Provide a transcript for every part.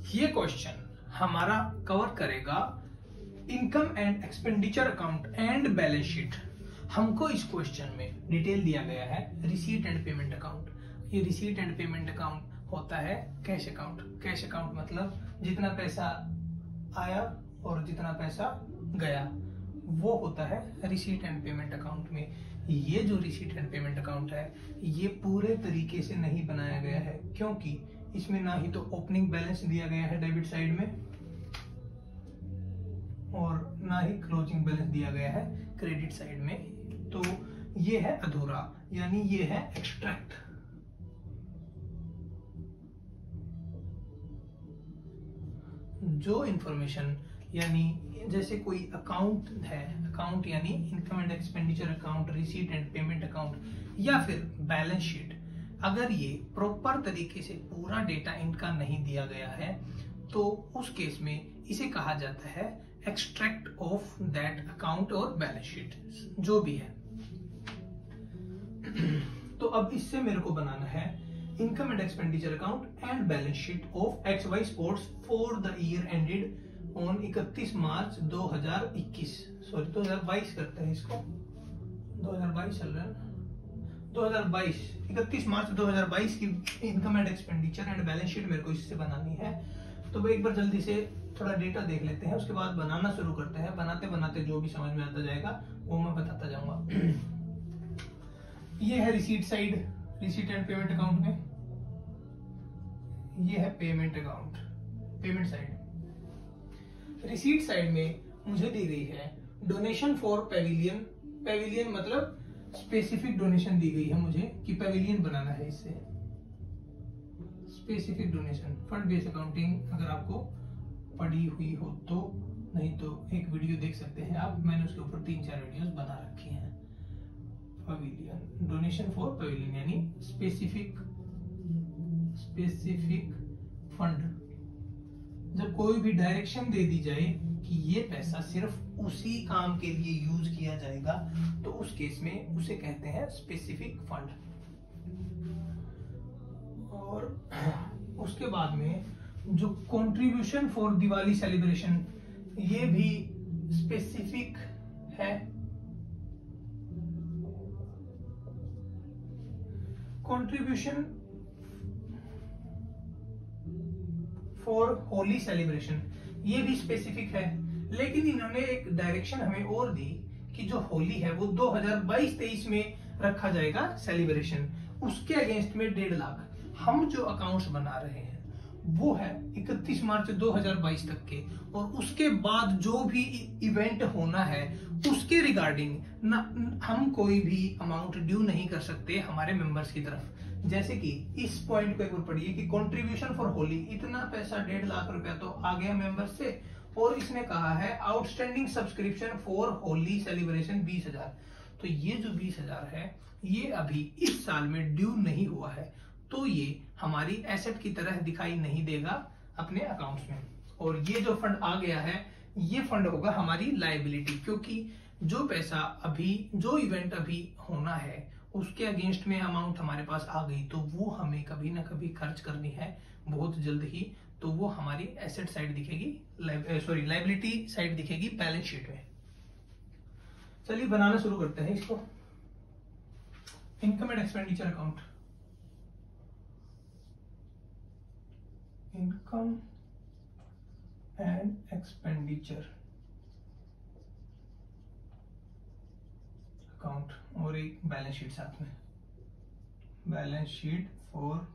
ये क्वेश्चन हमारा कवर करेगा income and expenditure account and balance sheet. हमको इस क्वेश्चन में डिटेल दिया गया है रिसीट एंड पेमेंट अकाउंट। ये रिसीट एंड पेमेंट अकाउंट होता है कैश अकाउंट। कैश अकाउंट मतलब जितना पैसा आया और जितना पैसा गया वो होता है रिसीट एंड पेमेंट अकाउंट में। ये जो रिसीट एंड पेमेंट अकाउंट है ये पूरे तरीके से नहीं बनाया गया है, क्योंकि इसमें ना ही तो ओपनिंग बैलेंस दिया गया है डेबिट साइड में और ना ही क्लोजिंग बैलेंस दिया गया है क्रेडिट साइड में। तो ये है अधूरा, यानी ये है एक्सट्रैक्ट। जो इंफॉर्मेशन यानी जैसे कोई अकाउंट है, अकाउंट यानी income and expenditure account, receipt and payment account या फिर बैलेंस शीट, अगर ये प्रॉपर तरीके से पूरा डेटा इनका नहीं दिया गया है तो उस केस में इसे कहा जाता है एक्सट्रैक्ट ऑफ दैट अकाउंट और बैलेंस शीट, जो भी है। तो अब इससे मेरे को बनाना है income and expenditure account and balance sheet of XY sports for the year ended on 31 March 2021। Sorry 2022 करते हैं इसको, 2022 चल रहा है ना, 2022 31 मार्च 2022 की income and expenditure and balance sheet मेरे को इससे बनानी है। तो एक बार जल्दी से थोड़ा डेटा देख लेते हैं, उसके बाद बनाना शुरू करते हैं। बनाते बनाते जो भी समझ में आता जाएगा वो मैं बताता जाऊंगा। ये है receipt side, receipt and payment account में। ये है payment account, payment side. Receipt side में मुझे दी गई है डोनेशन फॉर पेविलियन। पेविलियन मतलब स्पेसिफिक डोनेशन दी गई है मुझे कि पेविलियन बनाना है इससे। Specific donation fund based accounting अगर आपको पढ़ी हुई हो तो, नहीं तो एक वीडियो देख सकते हैं आप, मैंने उसके ऊपर 3-4 वीडियोस बना रखी हैं। पेविलियन, डोनेशन फॉर पेविलियन यानी स्पेसिफिक फंड। जब कोई भी डायरेक्शन दे दी जाए कि ये पैसा सिर्फ उसी काम के लिए यूज किया जाएगा तो उस केस में उसे कहते हैं स्पेसिफिक फंड। और उसके बाद में जो कंट्रीब्यूशन फॉर दिवाली सेलिब्रेशन, ये भी स्पेसिफिक है। कंट्रीब्यूशन फॉर होली सेलिब्रेशन ये भी स्पेसिफिक है, लेकिन इन्होंने एक डायरेक्शन हमें और दी कि जो होली है वो 2022-23 में रखा जाएगा सेलिब्रेशन। उसके अगेंस्ट में 1.5 लाख। हम जो अकाउंट्स बना रहे हैं वो है 31 मार्च 2022 तक के, और उसके बाद जो भी इवेंट होना है उसके रिगार्डिंग हम कोई भी अमाउंट ड्यू नहीं कर सकते हमारे मेंबर्स की तरफ। जैसे कि इस पॉइंट को एक बार पढ़िए कि कंट्रीब्यूशन फॉर होली, इतना पैसा 1.5 लाख रुपया तो आ गया मेंबर्स से, और इसने कहा है outstanding subscription for Holi celebration 20,000। तो ये जो 20,000 है ये अभी इस साल में ड्यू नहीं हुआ है, तो ये हमारी एसेट की तरह दिखाई नहीं देगा अपने अकाउंट्स में। और ये जो फंड आ गया है ये फंड होगा हमारी लायबिलिटी, क्योंकि जो पैसा अभी, जो इवेंट अभी होना है उसके अगेंस्ट में अमाउंट हमारे पास आ गई तो वो हमें कभी ना कभी खर्च करनी है बहुत जल्द ही, तो वो हमारी एसेट साइड दिखेगी, सॉरी लायबिलिटी साइड दिखेगी बैलेंस शीट में। चलिए बनाना शुरू करते हैं इसको। Income and expenditure account, income and expenditure account और एक बैलेंस शीट साथ में। Balance sheet for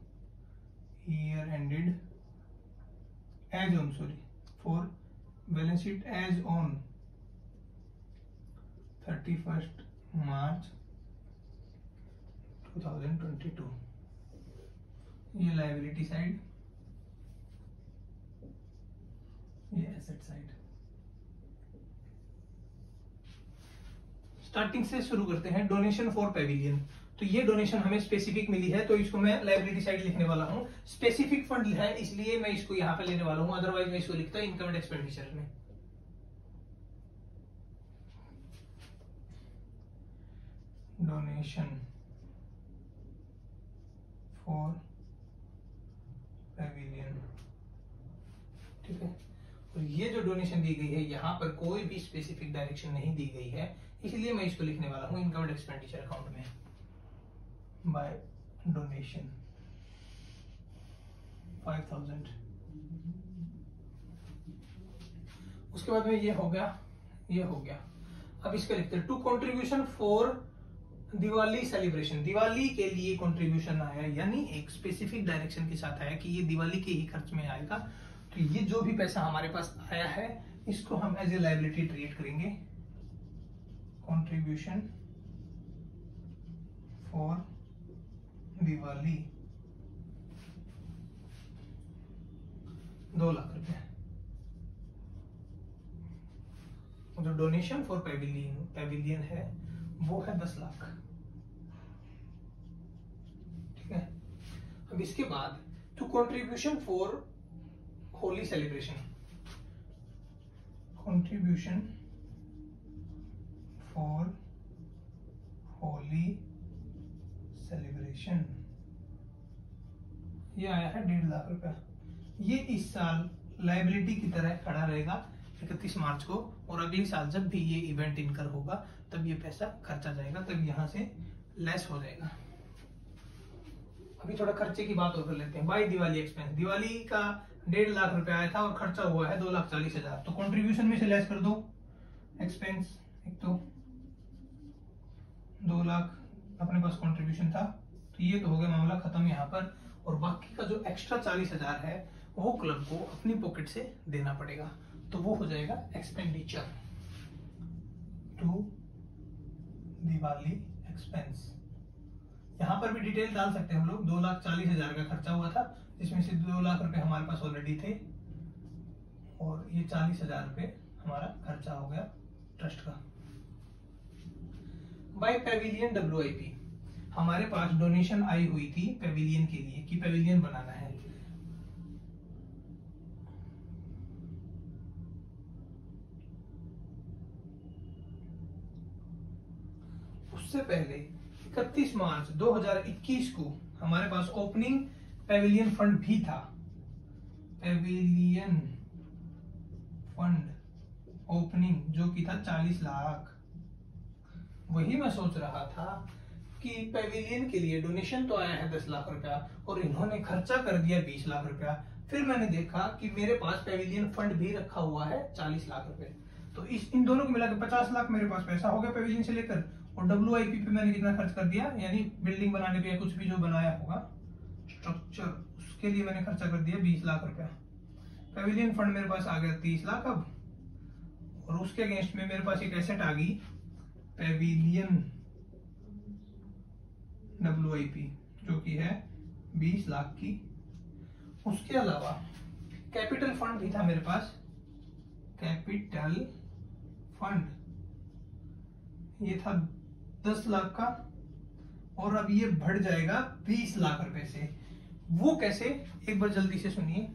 year ended as on, sorry for balance sheet as on 31 March 2022। ये लायबिलिटी साइड, ये एसेट साइड। स्टार्टिंग से शुरू करते हैं। डोनेशन फॉर पेविलियन, तो ये डोनेशन हमें स्पेसिफिक मिली है तो इसको मैं लायबिलिटी साइड लिखने वाला हूं। स्पेसिफिक फंड है इसलिए मैं इसको यहां पे लेने वाला हूं, अदरवाइज मैं इसको लिखता इनकम एंड एक्सपेंडिचर में। डोनेशन फॉर पेविलियन ठीक है। और ये जो डोनेशन दी गई है यहाँ पर कोई भी स्पेसिफिक डायरेक्शन नहीं दी गई है, इसलिए मैं इसको लिखने वाला हूँ इनकम एक्सपेंडिचर अकाउंट में बाय डोनेशन 5000। उसके बाद में ये हो गया। अब इसका लिखते हैं to contribution for Diwali celebration. Diwali के लिए कंट्रीब्यूशन आया, यानी एक स्पेसिफिक डायरेक्शन के साथ आया कि ये दिवाली के ही खर्च में आएगा। तो ये जो भी पैसा हमारे पास आया है इसको हम एज ए लायबिलिटी ट्रीट करेंगे। कंट्रीब्यूशन फॉर दिवाली 2 लाख रुपए। जो डोनेशन फॉर पेविलियन है वो है 10 लाख। ठीक है। अब इसके बाद to contribution for Holi celebration, contribution for Holi celebration, ये आया है 1.5 लाख रुपया। ये इस साल लायबिलिटी की तरह खड़ा रहेगा 31 मार्च को, और अगली साल जब भी ये इवेंट इनकर होगा तब ये पैसा खर्चा जाएगा, तब यहां से लेस हो जाएगा। अभी थोड़ा खर्चे की बात और कर लेते हैं। बाय दिवाली एक्सपेंस, दिवाली का 1.5 लाख रुपया आया था और खर्चा हुआ है 2,40,000। तो कंट्रीब्यूशन में से लेस कर दो एक्सपेंस। एक तो 2 लाख अपने पास कंट्रीब्यूशन था, तो ये तो हो गया मामला खत्म यहाँ पर। और बाकी का जो एक्स्ट्रा 40,000 है वो क्लब को अपनी पॉकेट से देना पड़ेगा, तो वो हो जाएगा एक्सपेंडिचर टू दिवाली एक्सपेंस। यहाँ पर भी डिटेल डाल सकते हैं हम लोग। 2,40,000 का खर्चा हुआ था, जिसमें से 2 लाख रुपए हमारे पास ऑलरेडी थे, और ये 40,000 रुपए हमारा खर्चा हो गया ट्रस्ट का। बाय पेविलियन WIP, हमारे पास डोनेशन आई हुई थी पेविलियन के लिए कि पेविलियन बनाना है। उससे पहले 31 मार्च 2021 को हमारे पास ओपनिंग पेविलियन फंड भी था। पेविलियन फंड ओपनिंग जो कि था 40 लाख। वही मैं सोच रहा था कि पेविलियन के लिए डोनेशन तो आया है 10 लाख रुपया और इन्होंने खर्चा कर दिया 20 लाख रुपया। फिर मैंने देखा कि मेरे पास पेविलियन फंड भी रखा हुआ है 40 लाख रुपए, तो इन दोनों को मिला के 50 लाख मेरे पास पैसा हो गया पेविलियन से लेकर। और WIP पे मैंने कितना खर्च कर दिया, यानी बिल्डिंग बनाने पे या कुछ भी जो बनाया होगा स्ट्रक्चर, उसके लिए मैंने खर्चा कर दिया 20 लाख रुपया। पेविलियन फंड मेरे पास आ गया 30 लाख अब, और उसके अगेंस्ट में मेरे पास एक एसेट आ गई पेविलियन WIP जो कि है 20 लाख की। उसके अलावा कैपिटल फंड भी था मेरे पास, कैपिटल फंड ये था 10 लाख का, और अब ये बढ़ जाएगा 20 लाख रुपए से। वो कैसे, एक बार जल्दी से सुनिए।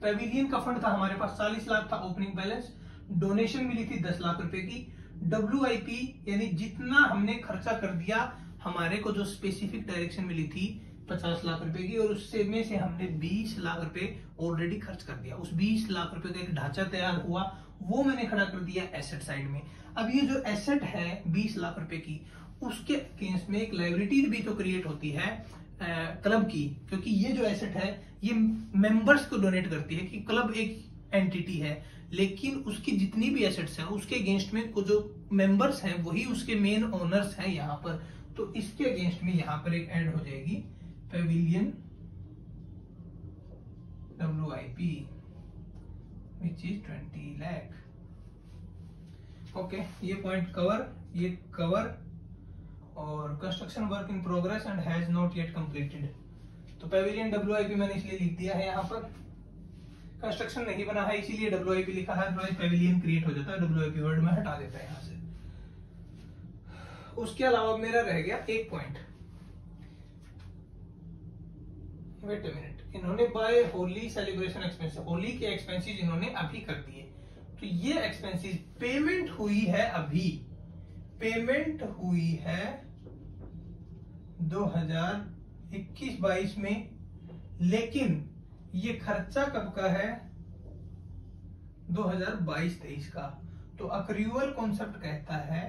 पेविलियन का फंड था हमारे पास 40 लाख था ओपनिंग बैलेंस, डोनेशन मिली थी 10 लाख रुपए की, WIP यानी जितना हमने खर्चा कर दिया, हमारे को जो स्पेसिफिक डायरेक्शन मिली थी 50 लाख रुपए की, और उससे में से हमने 20 लाख रुपए ऑलरेडी खर्च कर दिया। उस 20 लाख रुपए का एक ढांचा तैयार हुआ, वो मैंने खड़ा कर दिया एसेट साइड में। अब ये जो एसेट है 20 लाख रुपए की, उसके अगेंस्ट में एक लायबिलिटी भी तो क्रिएट होती है क्लब की, क्योंकि ये जो एसेट है ये मेंबर्स को डोनेट करती है कि क्लब एक एंटिटी है, लेकिन उसकी जितनी भी एसेट्स हैं उसके अगेंस्ट में को जो मेंबर्स हैं वही उसके मेन ओनर्स हैं यहाँ पर। तो इसके अगेंस्ट में यहाँ पर एक ऐड हो जाएगी Pavilion WIP which is 20 lakh. Okay, ये पॉइंट कवर, ये कवर। और construction work in progress and has not yet completed, तो पेविलियन WIP मैंने इसलिए लिख दिया है यहाँ पर। कंस्ट्रक्शन नहीं बना है इसीलिए WIP लिखा है, अदरवाइज पेविलियन क्रिएट हो जाता है, WIP वर्ड में हटा देता है यहाँ से। उसके अलावा मेरा रह गया एक पॉइंट, वेट अ मिनट, इन्होंने by Holi celebration expenses, Holi के एक्सपेंसेस इन्होंने अभी कर दिए, तो ये एक्सपेंसेस पेमेंट हुई है अभी, पेमेंट हुई है 2021-22 में, लेकिन ये खर्चा कब का है 2022-23 का। तो अक्रूवल कॉन्सेप्ट कहता है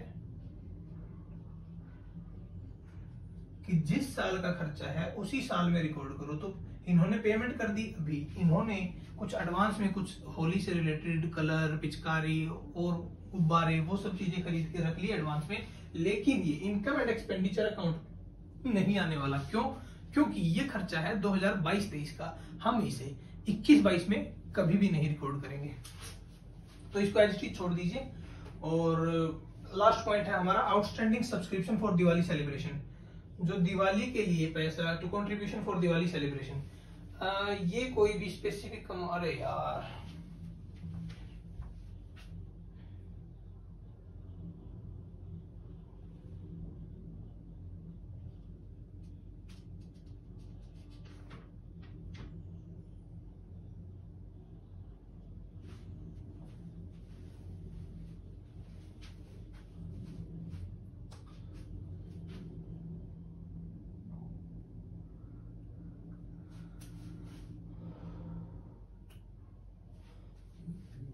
कि जिस साल का खर्चा है उसी साल में रिकॉर्ड करो। तो इन्होंने पेमेंट कर दी, अभी इन्होंने कुछ एडवांस में कुछ होली से रिलेटेड कलर, पिचकारी और गुब्बारे वो सब चीजें खरीद के रख ली एडवांस में, लेकिन ये इनकम एंड एक्सपेंडिचर अकाउंट नहीं आने वाला। क्यों? क्योंकि ये खर्चा है 2022-23 का, हम इसे 21-22 में कभी भी नहीं रिकॉर्ड करेंगे। तो इसको एज इट इज छोड़ दीजिए। और लास्ट पॉइंट है हमारा outstanding subscription for Diwali celebration. जो दिवाली के लिए पैसा to contribution for Diwali celebration, ये कोई भी स्पेसिफिक, अरे यार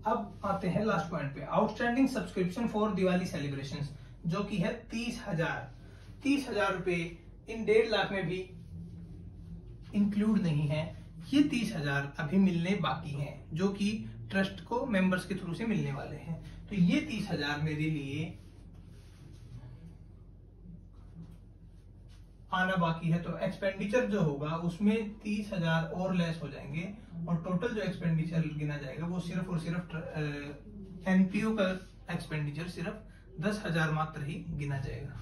अब आते हैं लास्ट पॉइंट पे, outstanding subscription for Diwali celebrations, जो कि है 30,000 रुपए इन 1.5 लाख में भी इंक्लूड नहीं है। ये 30,000 अभी मिलने बाकी हैं, जो कि ट्रस्ट को मेंबर्स के थ्रू से मिलने वाले हैं। तो ये 30,000 मेरे लिए आना बाकी है। तो एक्सपेंडिचर जो होगा उसमें 30,000 और लेस हो जाएंगे, और टोटल जो एक्सपेंडिचर गिना जाएगा वो सिर्फ और सिर्फ एनपीओ का एक्सपेंडिचर सिर्फ 10,000 मात्र ही गिना जाएगा।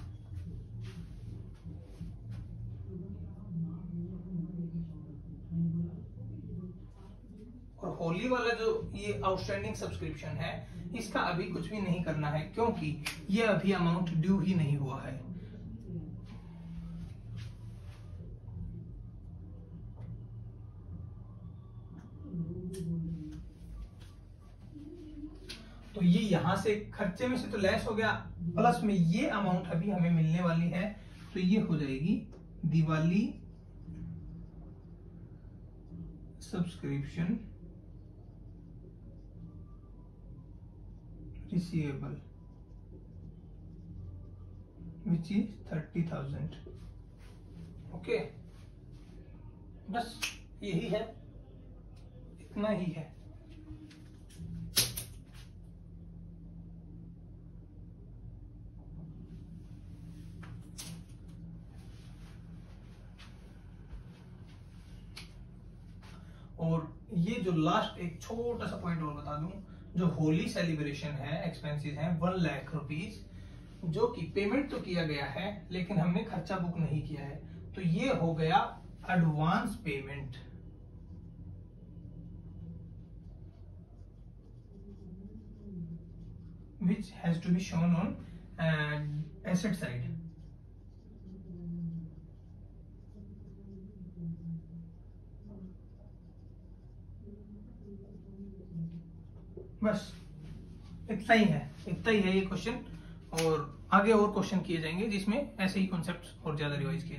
और होली वाला जो ये आउटस्टैंडिंग सब्सक्रिप्शन है, इसका अभी कुछ भी नहीं करना है, क्योंकि ये अभी अमाउंट ड्यू ही नहीं हुआ है। तो ये यहां से खर्चे में से तो लेस हो गया, प्लस में ये अमाउंट अभी हमें मिलने वाली है। तो ये हो जाएगी Diwali subscription receivable which is 30,000। Okay, बस यही है, इतना ही है। और ये जो लास्ट एक छोटा सा पॉइंट और बता दूं, जो होली सेलिब्रेशन है एक्सपेंसेस हैं 1 लाख रुपीज, जो कि पेमेंट तो किया गया है लेकिन हमने खर्चा बुक नहीं किया है। तो ये हो गया advance payment, which has to be shown on asset side। बस इतना ही है ये क्वेश्चन, और आगे और क्वेश्चन किए जाएंगे जिसमें ऐसे ही कॉन्सेप्ट्स और ज्यादा रिवाइज किए